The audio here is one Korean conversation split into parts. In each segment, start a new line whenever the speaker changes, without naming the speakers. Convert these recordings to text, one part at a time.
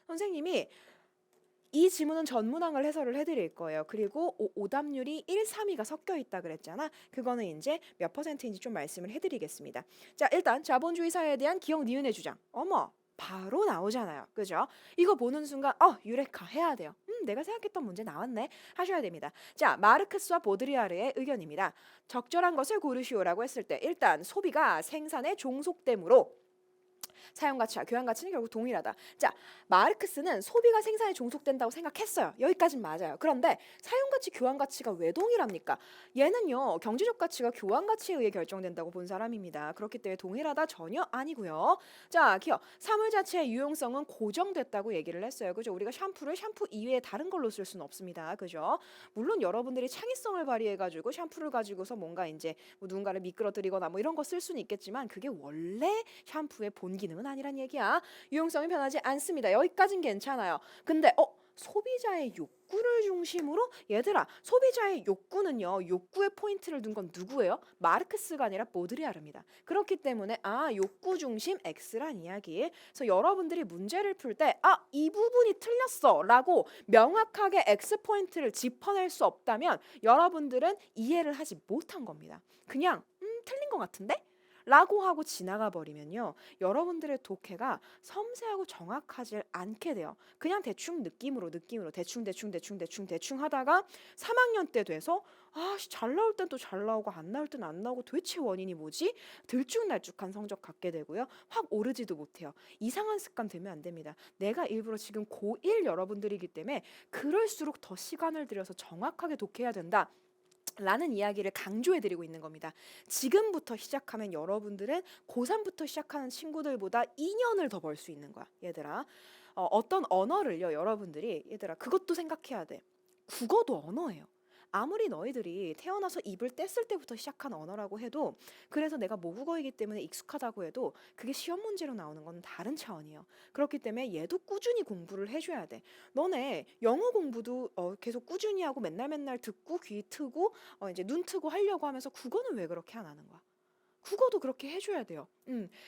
선생님이 이 지문은 전문항을 해설을 해드릴 거예요. 그리고 오답률이 1, 3위가 섞여 있다 그랬잖아. 그거는 이제 몇 퍼센트인지 좀 말씀을 해드리겠습니다. 자, 일단 자본주의 사회에 대한 기억 니은의 주장. 어머, 바로 나오잖아요. 그죠? 이거 보는 순간 유레카 해야 돼요. 내가 생각했던 문제 나왔네. 하셔야 됩니다. 자, 마르크스와 보드리아르의 의견입니다. 적절한 것을 고르시오라고 했을 때 일단 소비가 생산에 종속되므로 사용가치와 교환가치는 결국 동일하다. 자, 마르크스는 소비가 생산에 종속된다고 생각했어요. 여기까진 맞아요. 그런데 사용가치, 교환가치가 왜 동일합니까? 얘는요, 경제적 가치가 교환가치에 의해 결정된다고 본 사람입니다. 그렇기 때문에 동일하다 전혀 아니고요. 자, 기억. 사물 자체의 유용성은 고정됐다고 얘기를 했어요. 그죠? 우리가 샴푸를 샴푸 이외에 다른 걸로 쓸 수는 없습니다. 그죠? 물론 여러분들이 창의성을 발휘해가지고 샴푸를 가지고서 뭔가 이제 뭐 누군가를 미끄러뜨리거나 뭐 이런 거 쓸 수는 있겠지만 그게 원래 샴푸의 본 기능은 아니란 얘기야. 유용성이 변하지 않습니다. 여기까진 괜찮아요. 근데 소비자의 욕구를 중심으로 얘들아 소비자의 욕구는요 욕구의 포인트를 둔 건 누구예요? 마르크스가 아니라 보드리아르입니다. 그렇기 때문에 욕구 중심 X란 이야기. 그래서 여러분들이 문제를 풀 때 이 부분이 틀렸어 라고 명확하게 X 포인트를 짚어낼 수 없다면 여러분들은 이해를 하지 못한 겁니다. 그냥 틀린 것 같은데? 라고 하고 지나가 버리면요. 여러분들의 독해가 섬세하고 정확하지 않게 돼요. 그냥 대충 느낌으로 대충 하다가 3학년 때 돼서 잘 나올 땐 또 잘 나오고 안 나올 땐 안 나오고 도대체 원인이 뭐지? 들쭉날쭉한 성적 갖게 되고요. 확 오르지도 못해요. 이상한 습관 되면 안 됩니다. 내가 일부러 지금 고1 여러분들이기 때문에 그럴수록 더 시간을 들여서 정확하게 독해야 된다. 라는 이야기를 강조해드리고 있는 겁니다. 지금부터 시작하면 여러분들은 고3부터 시작하는 친구들보다 2년을 더 벌 수 있는 거야. 얘들아. 어떤 언어를요. 여러분들이 얘들아 그것도 생각해야 돼. 국어도 언어예요. 아무리 너희들이 태어나서 입을 뗐을 때부터 시작한 언어라고 해도 그래서 내가 모국어이기 때문에 익숙하다고 해도 그게 시험 문제로 나오는 건 다른 차원이에요. 그렇기 때문에 얘도 꾸준히 공부를 해줘야 돼. 너네 영어 공부도 계속 꾸준히 하고 맨날 듣고 귀 트고 이제 눈 트고 하려고 하면서 국어는 왜 그렇게 안 하는 거야? 국어도 그렇게 해줘야 돼요.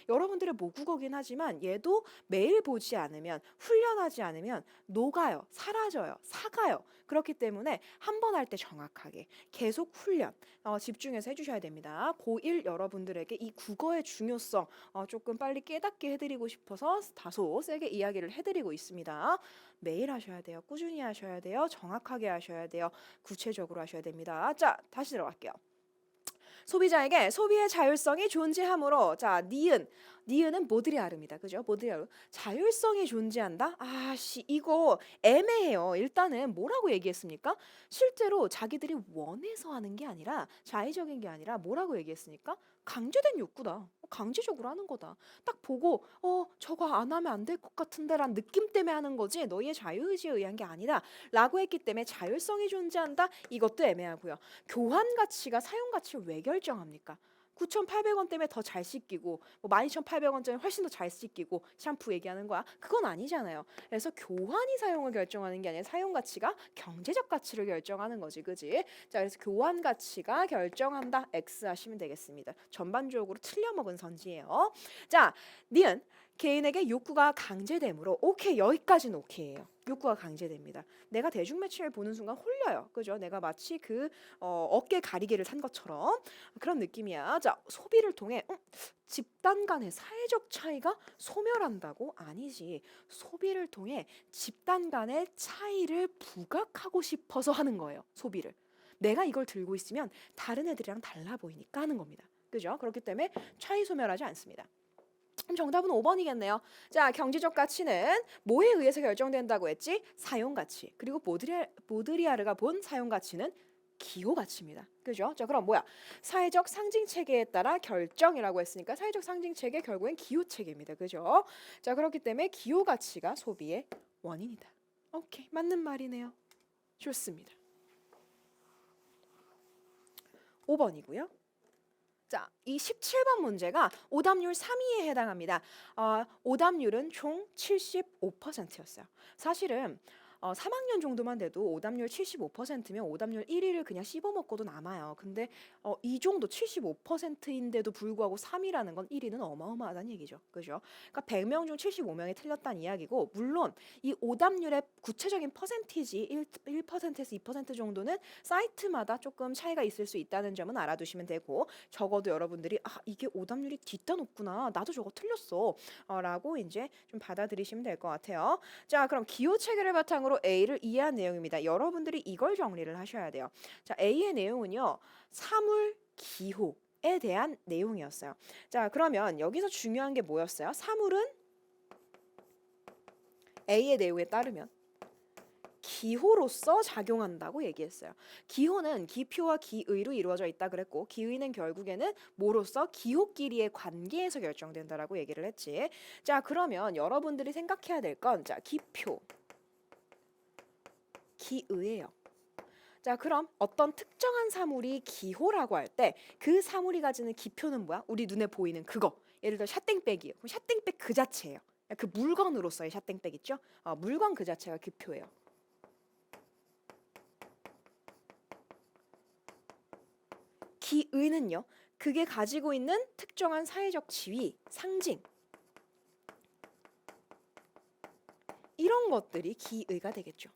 여러분들의 모국어긴 하지만 얘도 매일 보지 않으면 훈련하지 않으면 녹아요, 사라져요, 사가요. 그렇기 때문에 한 번 할 때 정확하게 계속 훈련 집중해서 해주셔야 됩니다. 고1 여러분들에게 이 국어의 중요성 조금 빨리 깨닫게 해드리고 싶어서 다소 세게 이야기를 해드리고 있습니다. 매일 하셔야 돼요. 꾸준히 하셔야 돼요. 정확하게 하셔야 돼요. 구체적으로 하셔야 됩니다. 자, 다시 들어갈게요. 소비자에게 소비의 자율성이 존재하므로 자 니은은 보드리아르입니다. 그죠? 보드리아르 자율성이 존재한다? 이거 애매해요. 일단은 뭐라고 얘기했습니까? 실제로 자기들이 원해서 하는 게 아니라 자의적인 게 아니라 뭐라고 얘기했습니까? 강제된 욕구다. 강제적으로 하는 거다. 딱 보고 저거 안 하면 안 될 것 같은데 란 느낌 때문에 하는 거지 너희의 자유의지에 의한 게 아니다 라고 했기 때문에 자율성이 존재한다? 이것도 애매하고요. 교환 가치가 사용 가치를 왜 결정합니까? 9,800원 때문에 더 잘 씻기고 뭐 12,800원짜리 훨씬 더 잘 씻기고 샴푸 얘기하는 거야. 그건 아니잖아요. 그래서 교환이 사용을 결정하는 게 아니라 사용 가치가 경제적 가치를 결정하는 거지. 그지? 자, 그래서 교환 가치가 결정한다. X 하시면 되겠습니다. 전반적으로 틀려먹은 선지예요. 자, 니은 개인에게 욕구가 강제되므로 오케이 여기까지는 오케이예요. 욕구가 강제됩니다. 내가 대중매체를 보는 순간 홀려요. 그죠? 내가 마치 그 어깨 가리개를 산 것처럼 그런 느낌이야. 자, 소비를 통해 집단 간의 사회적 차이가 소멸한다고? 아니지. 소비를 통해 집단 간의 차이를 부각하고 싶어서 하는 거예요. 소비를. 내가 이걸 들고 있으면 다른 애들이랑 달라 보이니까 하는 겁니다. 그죠? 그렇기 때문에 차이 소멸하지 않습니다. 그럼 정답은 5번이겠네요. 자, 경제적 가치는 뭐에 의해서 결정된다고 했지? 사용 가치. 그리고 보드리아르가 본 사용 가치는 기호 가치입니다. 그죠? 자, 그럼 뭐야? 사회적 상징 체계에 따라 결정이라고 했으니까 사회적 상징 체계 결국엔 기호 체계입니다. 그죠? 자, 그렇기 때문에 기호 가치가 소비의 원인이다. 오케이, 맞는 말이네요. 좋습니다. 5번이고요. 자, 이 17번 문제가 오답률 3위에 해당합니다. 오답률은 총 75%였어요. 사실은 3학년 정도만 돼도 오답률 75%면 오답률 1위를 그냥 씹어먹고도 남아요. 근데 이 정도 75%인데도 불구하고 3위라는 건 1위는 어마어마하다는 얘기죠. 그죠? 그러니까 100명 중 75명이 틀렸다는 이야기고, 물론 이 오답률의 구체적인 퍼센티지 1%에서 2% 정도는 사이트마다 조금 차이가 있을 수 있다는 점은 알아두시면 되고, 적어도 여러분들이 이게 오답률이 뒤따 높구나, 나도 저거 틀렸어 라고 이제 좀 받아들이시면 될 것 같아요. 자, 그럼 기호 체계를 바탕으로 A를 이해한 내용입니다. 여러분들이 이걸 정리를 하셔야 돼요. 자, A의 내용은요, 사물 기호에 대한 내용이었어요. 자, 그러면 여기서 중요한 게 뭐였어요? 사물은 A의 내용에 따르면 기호로서 작용한다고 얘기했어요. 기호는 기표와 기의로 이루어져 있다 그랬고, 기의는 결국에는 뭐로서 기호끼리의 관계에서 결정된다라고 얘기를 했지. 자, 그러면 여러분들이 생각해야 될 건, 자, 기표, 기의예요. 자, 그럼 어떤 특정한 사물이 기호라고 할 때 그 사물이 가지는 기표는 뭐야? 우리 눈에 보이는 그거. 예를 들어 샷땡백이에요. 그럼 샷땡백 그 자체예요. 그 물건으로서의 샷땡백 있죠? 물건 그 자체가 기표예요. 기의는요, 그게 가지고 있는 특정한 사회적 지위, 상징, 이런 것들이 기의가 되겠죠.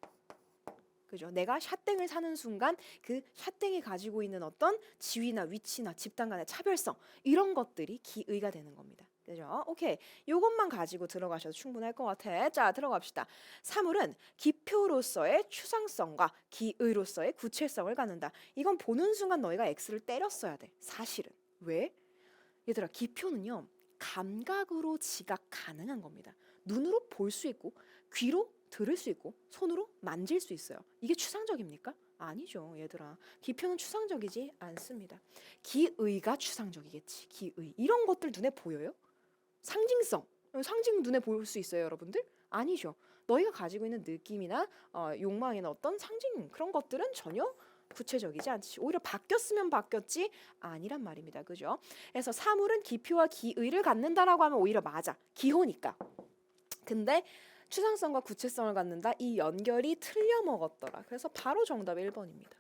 그죠? 내가 샷땡을 사는 순간 그 샷땡이 가지고 있는 어떤 지위나 위치나 집단 간의 차별성, 이런 것들이 기의가 되는 겁니다. 그죠? 오케이. 요것만 가지고 들어가셔도 충분할 것 같아. 자, 들어갑시다. 사물은 기표로서의 추상성과 기의로서의 구체성을 갖는다. 이건 보는 순간 너희가 X를 때렸어야 돼. 사실은. 왜? 얘들아, 기표는요, 감각으로 지각 가능한 겁니다. 눈으로 볼 수 있고, 귀로 들을 수 있고, 손으로 만질 수 있어요. 이게 추상적입니까? 아니죠, 얘들아. 기표는 추상적이지 않습니다. 기의가 추상적이겠지. 기의. 이런 것들 눈에 보여요? 상징성. 상징 눈에 볼 수 있어요, 여러분들? 아니죠. 너희가 가지고 있는 느낌이나 욕망이나 어떤 상징, 그런 것들은 전혀 구체적이지 않지. 오히려 바뀌었으면 바뀌었지 아니란 말입니다. 그죠? 그래서 사물은 기표와 기의를 갖는다라고 하면 오히려 맞아. 기호니까. 근데 추상성과 구체성을 갖는다, 이 연결이 틀려 먹었더라. 그래서 바로 정답 1번입니다.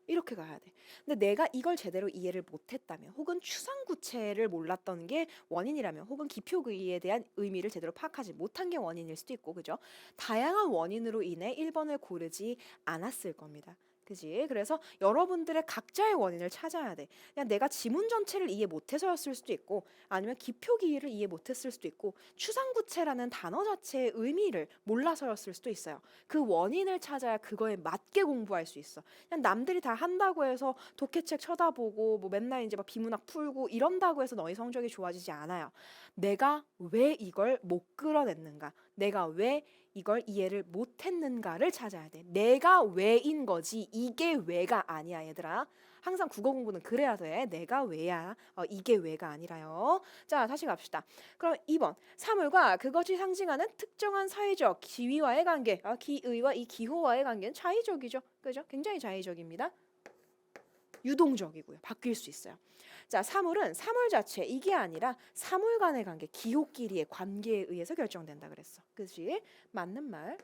이렇게 가야 돼. 근데 내가 이걸 제대로 이해를 못했다면, 혹은 추상구체를 몰랐던 게 원인이라면, 혹은 기표의에 대한 의미를 제대로 파악하지 못한 게 원인일 수도 있고, 그죠? 다양한 원인으로 인해 1번을 고르지 않았을 겁니다. 그지? 그래서 여러분들의 각자의 원인을 찾아야 돼. 그냥 내가 지문 전체를 이해 못해서였을 수도 있고, 아니면 기표기를 이해 못했을 수도 있고, 추상구체라는 단어 자체의 의미를 몰라서였을 수도 있어요. 그 원인을 찾아야 그거에 맞게 공부할 수 있어. 그냥 남들이 다 한다고 해서 독해책 쳐다보고 뭐 맨날 이제 막 비문학 풀고 이런다고 해서 너희 성적이 좋아지지 않아요. 내가 왜 이걸 못 끌어냈는가? 내가 왜 이걸 이해를 못했는가를 찾아야 돼. 내가 왜인 거지 이게 왜가 아니야, 얘들아. 항상 국어 공부는 그래야 돼. 내가 왜야. 이게 왜가 아니라요. 자, 다시 갑시다. 그럼 2번. 사물과 그것이 상징하는 특정한 사회적 지위와의 관계. 기의와 이 기호와의 관계는 자의적이죠. 그죠? 굉장히 자의적입니다. 유동적이고요. 바뀔 수 있어요. 자, 사물은 사물 자체, 이게 아니라 사물 간의 관계, 기호끼리의 관계에 의해서 결정된다 그랬어. 그치? 맞는 말.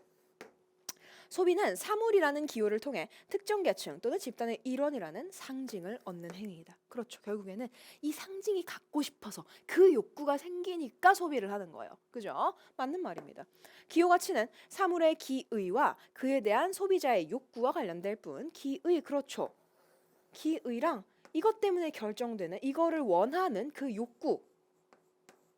소비는 사물이라는 기호를 통해 특정 계층 또는 집단의 일원이라는 상징을 얻는 행위이다. 그렇죠. 결국에는 이 상징이 갖고 싶어서 그 욕구가 생기니까 소비를 하는 거예요. 그죠? 맞는 말입니다. 기호 가치는 사물의 기의와 그에 대한 소비자의 욕구와 관련될 뿐, 기의, 그렇죠. 기의랑 이것 때문에 결정되는, 이거를 원하는 그 욕구,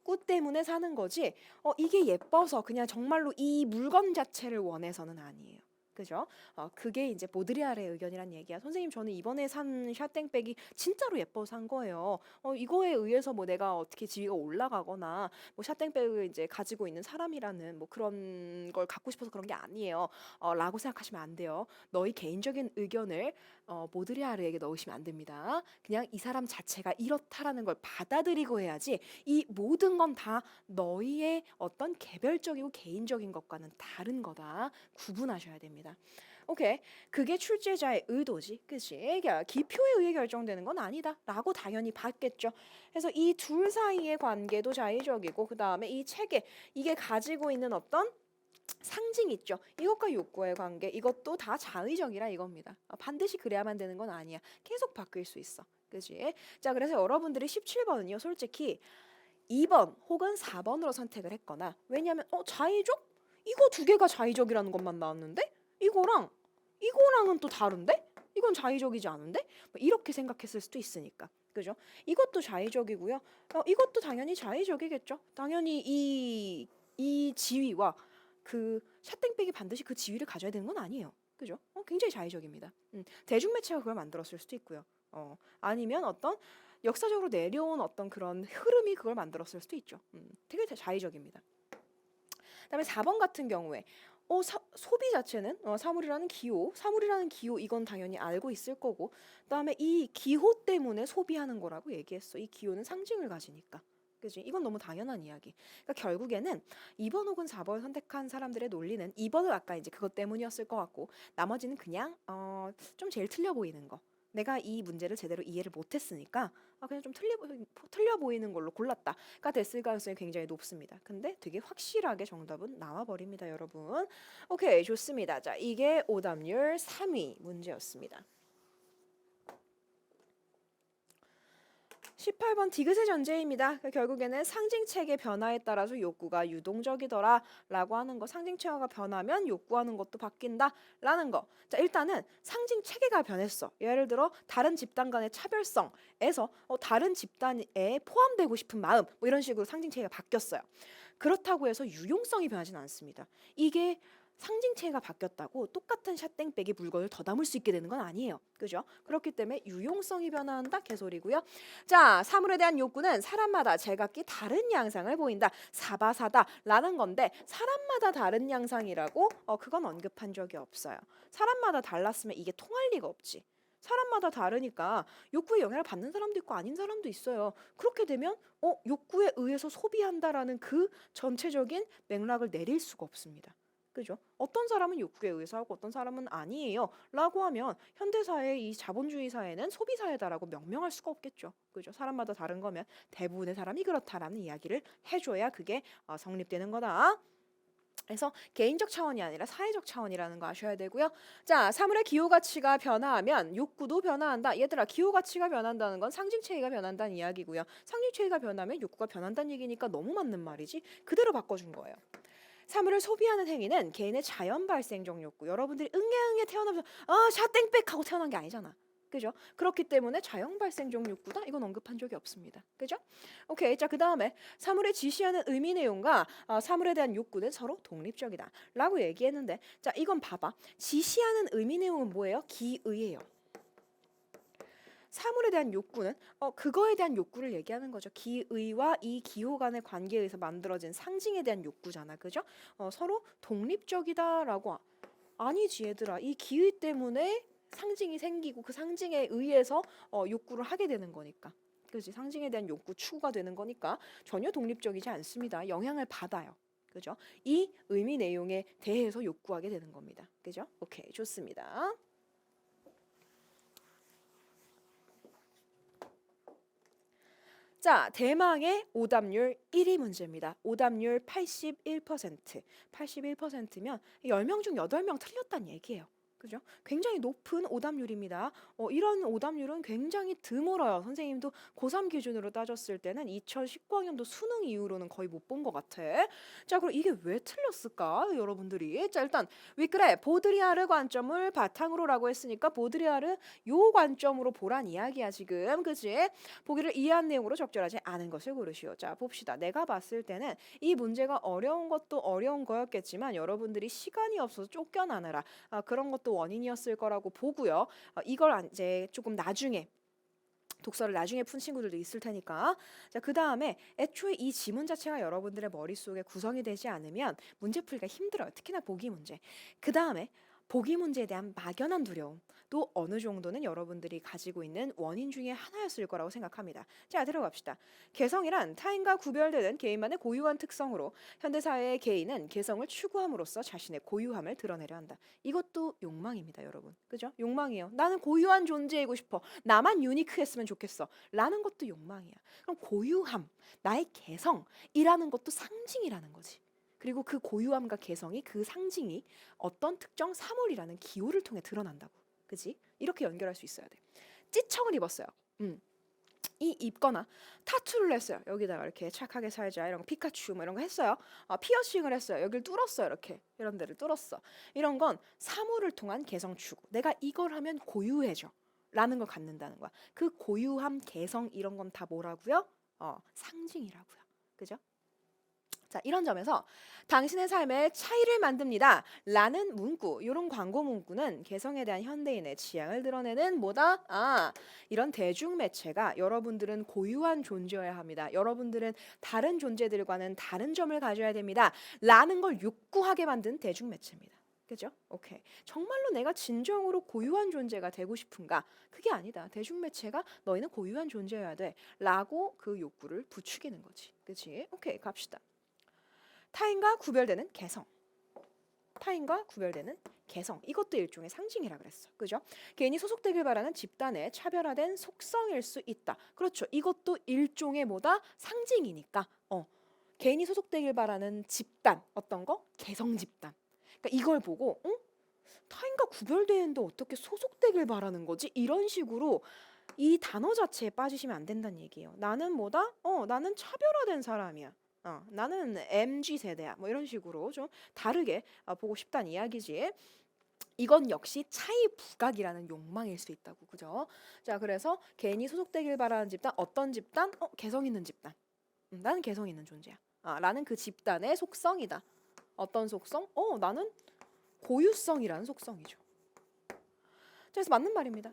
꾸 때문에 사는 거지, 이게 예뻐서 그냥 정말로 이 물건 자체를 원해서는 아니에요. 그죠? 그게 이제 보드리아르의 의견이란 얘기야. 선생님, 저는 이번에 산 샤땡백이 진짜로 예뻐서 산 거예요. 이거에 의해서 뭐 내가 어떻게 지위가 올라가거나 뭐 샤땡백을 이제 가지고 있는 사람이라는 뭐 그런 걸 갖고 싶어서 그런 게 아니에요. 라고 생각하시면 안 돼요. 너희 개인적인 의견을 보드리아르에게 넣으시면 안 됩니다. 그냥 이 사람 자체가 이렇다라는 걸 받아들이고 해야지, 이 모든 건 다 너희의 어떤 개별적이고 개인적인 것과는 다른 거다. 구분하셔야 됩니다. 오케이. 그게 출제자의 의도지. 그치? 기표에 의해 결정되는 건 아니다 라고 당연히 봤겠죠. 그래서 이 둘 사이의 관계도 자의적이고, 그 다음에 이 체계, 이게 가지고 있는 어떤 상징 있죠. 이것과 욕구의 관계, 이것도 다 자의적이라 이겁니다. 반드시 그래야만 되는 건 아니야. 계속 바뀔 수 있어. 그지? 자, 그래서 여러분들이 17번은요, 솔직히 2번 혹은 4번으로 선택을 했거나, 왜냐면 자의적? 이거 두 개가 자의적이라는 것만 나왔는데 이거랑은 또 다른데? 이건 자의적이지 않은데? 뭐 이렇게 생각했을 수도 있으니까. 그죠? 이것도 자의적이고요. 이것도 당연히 자의적이겠죠. 당연히 이 지위와 그 샷땡백이 반드시 그 지위를 가져야 되는 건 아니에요. 그죠? 굉장히 자의적입니다. 대중매체가 그걸 만들었을 수도 있고요. 아니면 어떤 역사적으로 내려온 어떤 그런 흐름이 그걸 만들었을 수도 있죠. 되게 자의적입니다. 그다음에 4번 같은 경우에 소비 자체는 사물이라는 기호 이건 당연히 알고 있을 거고, 그다음에 이 기호 때문에 소비하는 거라고 얘기했어. 이 기호는 상징을 가지니까. 그지? 이건 너무 당연한 이야기. 그러니까 결국에는 2번 혹은 4번 선택한 사람들의 논리는 2번을 아까 이제 그것 때문이었을 것 같고, 나머지는 그냥 좀 제일 틀려 보이는 거. 내가 이 문제를 제대로 이해를 못했으니까 그냥 좀 틀려 보이는 걸로 골랐다가 됐을 가능성이 굉장히 높습니다. 근데 되게 확실하게 정답은 나와 버립니다, 여러분. 오케이, 좋습니다. 자, 이게 오답률 3위 문제였습니다. 18번 디귿의 전제입니다. 결국에는 상징책의 변화에 따라서 욕구가 유동적이더라 라고 하는 거, 상징체화가 변하면 욕구하는 것도 바뀐다 라는 거. 자, 일단은 상징체계가 변했어. 예를 들어 다른 집단 간의 차별성에서 다른 집단에 포함되고 싶은 마음, 뭐 이런 식으로 상징체계가 바뀌었어요. 그렇다고 해서 유용성이 변하진 않습니다. 이게 상징체가 바뀌었다고 똑같은 샷땡백이 물건을 더 담을 수 있게 되는 건 아니에요. 그죠? 그렇기 때문에 유용성이 변화한다 개소리고요. 자, 사물에 대한 욕구는 사람마다 제각기 다른 양상을 보인다. 사바사다라는 건데, 사람마다 다른 양상이라고 그건 언급한 적이 없어요. 사람마다 달랐으면 이게 통할 리가 없지. 사람마다 다르니까 욕구에 영향을 받는 사람도 있고 아닌 사람도 있어요. 그렇게 되면 욕구에 의해서 소비한다라는 그 전체적인 맥락을 내릴 수가 없습니다. 그죠? 어떤 사람은 욕구에 의해서 하고 어떤 사람은 아니에요 라고 하면 현대사의 이 자본주의 사회는 소비사회다라고 명명할 수가 없겠죠. 그죠? 사람마다 다른 거면 대부분의 사람이 그렇다라는 이야기를 해줘야 그게 성립되는 거다. 그래서 개인적 차원이 아니라 사회적 차원이라는 거 아셔야 되고요. 자, 사물의 기호 가치가 변화하면 욕구도 변화한다. 얘들아, 기호 가치가 변한다는 건 상징체계가 변한다는 이야기고요. 상징체계가 변하면 욕구가 변한다는 얘기니까 너무 맞는 말이지. 그대로 바꿔준 거예요. 사물을 소비하는 행위는 개인의 자연 발생적 욕구. 여러분들이 응애응애 태어나면서 샤땡백 하고 태어난 게 아니잖아. 그죠? 그렇기 때문에 자연 발생적 욕구다. 이건 언급한 적이 없습니다. 그죠? 오케이. 자, 그다음에 사물에 지시하는 의미 내용과 사물에 대한 욕구는 서로 독립적이다. 라고 얘기했는데, 자, 이건 봐봐. 지시하는 의미 내용은 뭐예요? 기의예요. 사물에 대한 욕구는 그거에 대한 욕구를 얘기하는 거죠. 기의와 이 기호 간의 관계에 의해서 만들어진 상징에 대한 욕구잖아. 그죠? 서로 독립적이다라고. 아니지 얘들아. 이 기의 때문에 상징이 생기고 그 상징에 의해서 욕구를 하게 되는 거니까. 그렇지? 상징에 대한 욕구 추구가 되는 거니까 전혀 독립적이지 않습니다. 영향을 받아요. 그죠? 이 의미 내용에 대해서 욕구하게 되는 겁니다. 그죠? 오케이, 좋습니다. 자, 대망의 오답률 1위 문제입니다. 오답률 81%. 81%면 10명 중 8명 틀렸다는 얘기예요. 그죠? 굉장히 높은 오답률입니다. 이런 오답률은 굉장히 드물어요. 선생님도 고3 기준으로 따졌을 때는 2019학년도 수능 이후로는 거의 못 본 것 같아. 자, 그럼 이게 왜 틀렸을까? 여러분들이. 자, 일단 위크래 보드리아르 관점을 바탕으로라고 했으니까 보드리아르 요 관점으로 보란 이야기야 지금. 그치? 보기를 이해한 내용으로 적절하지 않은 것을 고르시오. 자, 봅시다. 내가 봤을 때는 이 문제가 어려운 것도 어려운 거였겠지만 여러분들이 시간이 없어서 쫓겨나느라 그런 것도 원인이었을 거라고 보고요. 이걸 이제 조금 나중에 독서를 나중에 푼 친구들도 있을 테니까. 자, 그 다음에 애초에 이 지문 자체가 여러분들의 머릿속에 구성이 되지 않으면 문제 풀기가 힘들어요. 특히나 보기 문제. 그 다음에 보기 문제에 대한 막연한 두려움도 어느 정도는 여러분들이 가지고 있는 원인 중에 하나였을 거라고 생각합니다. 자, 들어갑시다. 개성이란 타인과 구별되는 개인만의 고유한 특성으로 현대사회의 개인은 개성을 추구함으로써 자신의 고유함을 드러내려 한다. 이것도 욕망입니다, 여러분. 그죠? 욕망이에요. 나는 고유한 존재이고 싶어. 나만 유니크했으면 좋겠어. 라는 것도 욕망이야. 그럼 고유함, 나의 개성이라는 것도 상징이라는 거지. 그리고 그 고유함과 개성이 그 상징이 어떤 특정 사물이라는 기호를 통해 드러난다고. 그지? 이렇게 연결할 수 있어야 돼. 찌청을 입었어요. 이 입거나 타투를 했어요. 여기다가 이렇게 착하게 살자 이런 거, 피카츄 뭐 이런 거 했어요. 피어싱을 했어요. 여기를 뚫었어요. 이렇게 이런 데를 뚫었어. 이런 건 사물을 통한 개성 추구. 내가 이걸 하면 고유해져 라는 걸 갖는다는 거야. 그 고유함, 개성 이런 건 다 뭐라고요? 상징이라고요. 그죠? 자, 이런 점에서 당신의 삶에 차이를 만듭니다 라는 문구, 이런 광고 문구는 개성에 대한 현대인의 취향을 드러내는 뭐다? 이런 대중매체가 여러분들은 고유한 존재여야 합니다, 여러분들은 다른 존재들과는 다른 점을 가져야 됩니다 라는 걸 욕구하게 만든 대중매체입니다. 그죠? 오케이. 정말로 내가 진정으로 고유한 존재가 되고 싶은가? 그게 아니다. 대중매체가 너희는 고유한 존재여야 돼 라고 그 욕구를 부추기는 거지. 그치? 오케이, 갑시다. 타인과 구별되는 개성. 타인과 구별되는 개성. 이것도 일종의 상징이라 그랬어. 그죠? 개인이 소속되길 바라는 집단의 차별화된 속성일 수 있다. 그렇죠. 이것도 일종의 뭐다? 상징이니까. 개인이 소속되길 바라는 집단. 어떤 거? 개성 집단. 그러니까 이걸 보고 타인과 구별되는데 어떻게 소속되길 바라는 거지? 이런 식으로 이 단어 자체에 빠지시면 안 된다는 얘기예요. 나는 뭐다? 나는 차별화된 사람이야. 나는 MG 세대야. 뭐 이런 식으로 좀 다르게 보고 싶다는 이야기지. 이건 역시 차이 부각이라는 욕망일 수 있다고. 그죠? 자, 그래서 개인이 소속되길 바라는 집단, 어떤 집단? 개성 있는 집단. 나는 개성 있는 존재야. 라는 그 집단의 속성이다. 어떤 속성? 나는 고유성이라는 속성이죠. 그래서 맞는 말입니다.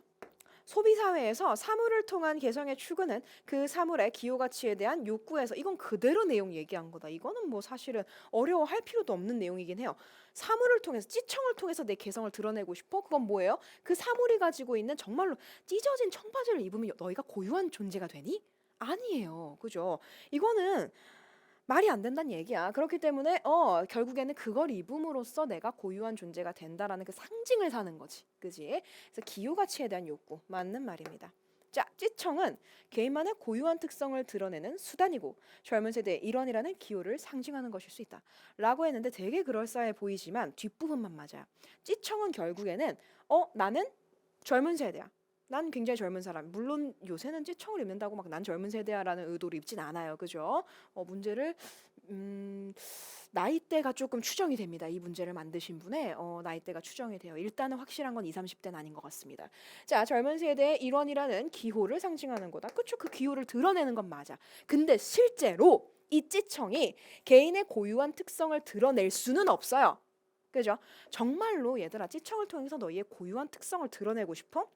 소비사회에서 사물을 통한 개성의 추구는 그 사물의 기호가치에 대한 욕구에서, 이건 그대로 내용 얘기한 거다. 이거는 뭐 사실은 어려워할 필요도 없는 내용이긴 해요. 사물을 통해서, 찌청을 통해서 내 개성을 드러내고 싶어? 그건 뭐예요? 그 사물이 가지고 있는 정말로 찢어진 청바지를 입으면 너희가 고유한 존재가 되니? 아니에요. 그죠? 이거는 말이 안 된다는 얘기야. 그렇기 때문에 결국에는 그걸 입음으로써 내가 고유한 존재가 된다라는 그 상징을 사는 거지. 그지? 그래서 기호 가치에 대한 욕구. 맞는 말입니다. 자, 찌청은 개인만의 고유한 특성을 드러내는 수단이고 젊은 세대의 일원이라는 기호를 상징하는 것일 수 있다 라고 했는데 되게 그럴싸해 보이지만 뒷부분만 맞아요. 찌청은 결국에는 나는 젊은 세대야, 난 굉장히 젊은 사람. 물론 요새는 찌청을 입는다고 막 난 젊은 세대야라는 의도로 입진 않아요. 그죠? 문제를 나이대가 조금 추정이 됩니다. 이 문제를 만드신 분의 나이대가 추정이 돼요. 일단은 확실한 건 20, 30대는 아닌 것 같습니다. 자, 젊은 세대의 일원이라는 기호를 상징하는 거다. 그렇죠? 그 기호를 드러내는 건 맞아. 근데 실제로 이 찌청이 개인의 고유한 특성을 드러낼 수는 없어요. 그죠? 정말로 얘들아, 찌청을 통해서 너희의 고유한 특성을 드러내고 싶어?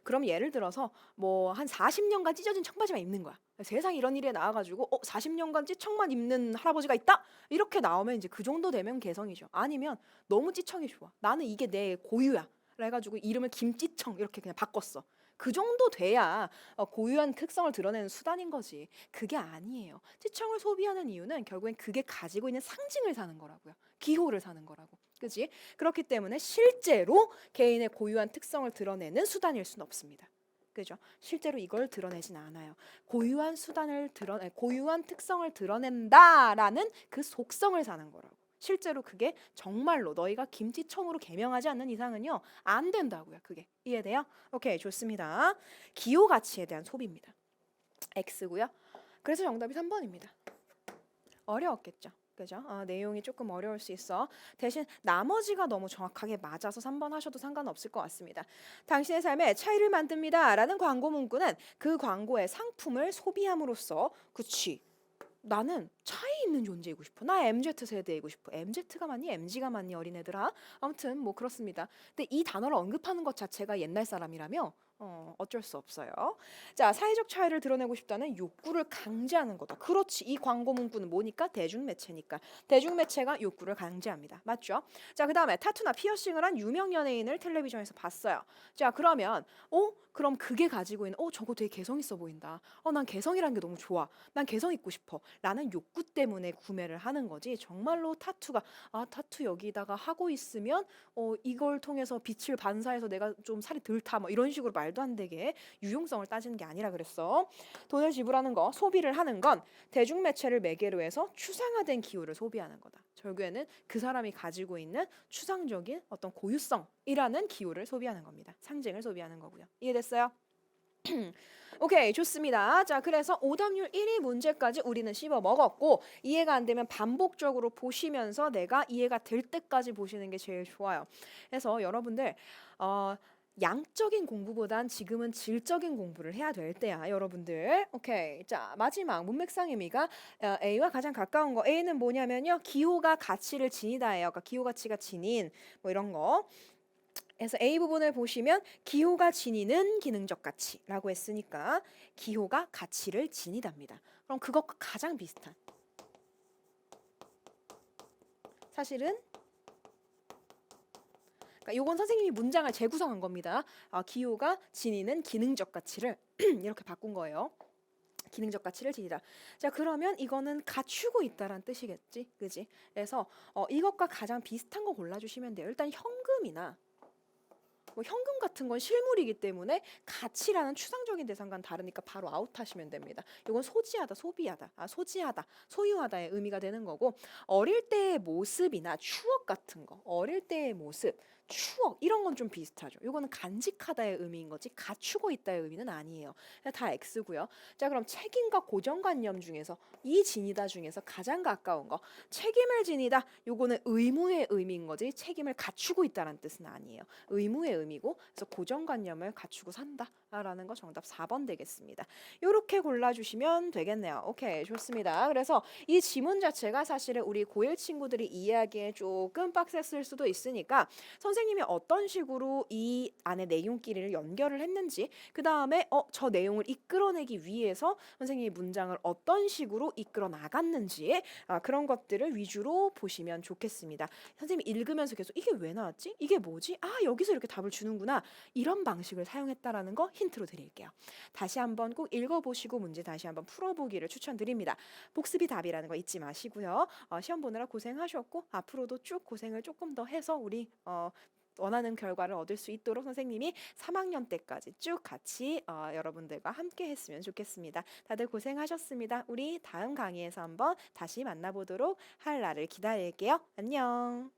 그럼 예를 들어서 뭐 한 40년간 찢어진 청바지만 입는 거야. 세상에 이런 일이 나와가지고 40년간 찌청만 입는 할아버지가 있다? 이렇게 나오면 이제 그 정도 되면 개성이죠. 아니면 너무 찌청이 좋아, 나는 이게 내 고유야, 그래가지고 이름을 김찌청 이렇게 그냥 바꿨어. 그 정도 돼야 고유한 특성을 드러내는 수단인 거지. 그게 아니에요. 찌청을 소비하는 이유는 결국엔 그게 가지고 있는 상징을 사는 거라고요. 기호를 사는 거라고. 그지? 그렇기 때문에 실제로 개인의 고유한 특성을 드러내는 수단일 수는 없습니다. 그죠? 실제로 이걸 드러내진 않아요. 고유한 고유한 특성을 드러낸다라는 그 속성을 사는 거라고. 실제로 그게 정말로 너희가 김치청으로 개명하지 않는 이상은요 안 된다고요. 그게 이해돼요? 오케이, 좋습니다. 기호 가치에 대한 소비입니다. X고요. 그래서 정답이 3번입니다. 어려웠겠죠? 그죠? 내용이 조금 어려울 수 있어. 대신 나머지가 너무 정확하게 맞아서 3번 하셔도 상관없을 것 같습니다. 당신의 삶에 차이를 만듭니다 라는 광고 문구는 그 광고의 상품을 소비함으로써, 그치, 나는 차이 있는 존재이고 싶어. 나 MZ 세대이고 싶어. MZ가 맞니? MG가 맞니? 어린애들아. 아무튼 뭐 그렇습니다. 근데 이 단어를 언급하는 것 자체가 옛날 사람이라며 어쩔 수 없어요. 자, 사회적 차이를 드러내고 싶다는 욕구를 강제하는 거다. 그렇지. 이 광고 문구는 뭐니까? 대중매체니까. 대중매체가 욕구를 강제합니다. 맞죠? 자, 그 다음에 타투나 피어싱을 한 유명 연예인을 텔레비전에서 봤어요. 자, 그러면 그럼 그게 가지고 있는 저거 되게 개성 있어 보인다. 난 개성이라는 게 너무 좋아. 난 개성 있고 싶어. 라는 욕구 때문에 구매를 하는 거지. 정말로 타투가 타투 여기다가 하고 있으면 이걸 통해서 빛을 반사해서 내가 좀 살이 덜 타. 뭐 이런 식으로 말 말도 안 되게 유용성을 따지는 게 아니라 그랬어. 돈을 지불하는 거, 소비를 하는 건 대중매체를 매개로 해서 추상화된 기호를 소비하는 거다. 결국에는 그 사람이 가지고 있는 추상적인 어떤 고유성이라는 기호를 소비하는 겁니다. 상징을 소비하는 거고요. 이해됐어요? 오케이, 좋습니다. 자, 그래서 오답률 1위 문제까지 우리는 씹어 먹었고, 이해가 안 되면 반복적으로 보시면서 내가 이해가 될 때까지 보시는 게 제일 좋아요. 그래서 여러분들 양적인 공부보단 지금은 질적인 공부를 해야 될 때야, 여러분들. 오케이. 자, 마지막 문맥상 의미가 A와 가장 가까운 거. A는 뭐냐면요, 기호가 가치를 지니다예요. 그러니까 기호 가치가 지닌 뭐 이런 거. 그래서 A 부분을 보시면 기호가 지니는 기능적 가치라고 했으니까 기호가 가치를 지니답니다. 그럼 그것과 가장 비슷한, 사실은 그러니까 요건 선생님이 문장을 재구성한 겁니다. 기호가 지니는 기능적 가치를 이렇게 바꾼 거예요. 기능적 가치를 지니다. 자, 그러면 이거는 갖추고 있다란 뜻이겠지, 그지? 그래서 이것과 가장 비슷한 거 골라주시면 돼요. 일단 현금이나 뭐 현금 같은 건 실물이기 때문에 가치라는 추상적인 대상과는 다르니까 바로 아웃하시면 됩니다. 이건 소지하다, 소비하다, 소지하다, 소유하다의 의미가 되는 거고, 어릴 때의 모습이나 추억 같은 거, 어릴 때의 모습, 추억 이런 건 좀 비슷하죠. 이거는 간직하다의 의미인 거지 갖추고 있다의 의미는 아니에요. 다 X고요. 자, 그럼 책임과 고정관념 중에서 이 지니다 중에서 가장 가까운 거, 책임을 지니다. 요거는 의무의 의미인 거지 책임을 갖추고 있다는 뜻은 아니에요. 의무의 의미고, 그래서 고정관념을 갖추고 산다라는 거 정답 4번 되겠습니다. 요렇게 골라주시면 되겠네요. 오케이, 좋습니다. 그래서 이 지문 자체가 사실은 우리 고1 친구들이 이해하기에 조금 빡셌을 수도 있으니까 선생님이 어떤 식으로 이 안에 내용끼리를 연결을 했는지, 그 다음에 저 내용을 이끌어내기 위해서 선생님이 문장을 어떤 식으로 이끌어 나갔는지 그런 것들을 위주로 보시면 좋겠습니다. 선생님이 읽으면서 계속 이게 왜 나왔지? 이게 뭐지? 여기서 이렇게 답을 주는구나. 이런 방식을 사용했다라는 거 힌트로 드릴게요. 다시 한번 꼭 읽어보시고 문제 다시 한번 풀어보기를 추천드립니다. 복습이 답이라는 거 잊지 마시고요. 시험 보느라 고생하셨고 앞으로도 쭉 고생을 조금 더 해서 우리 원하는 결과를 얻을 수 있도록 선생님이 3학년 때까지 쭉 같이 여러분들과 함께 했으면 좋겠습니다. 다들 고생하셨습니다. 우리 다음 강의에서 한번 다시 만나보도록 할 날을 기다릴게요. 안녕.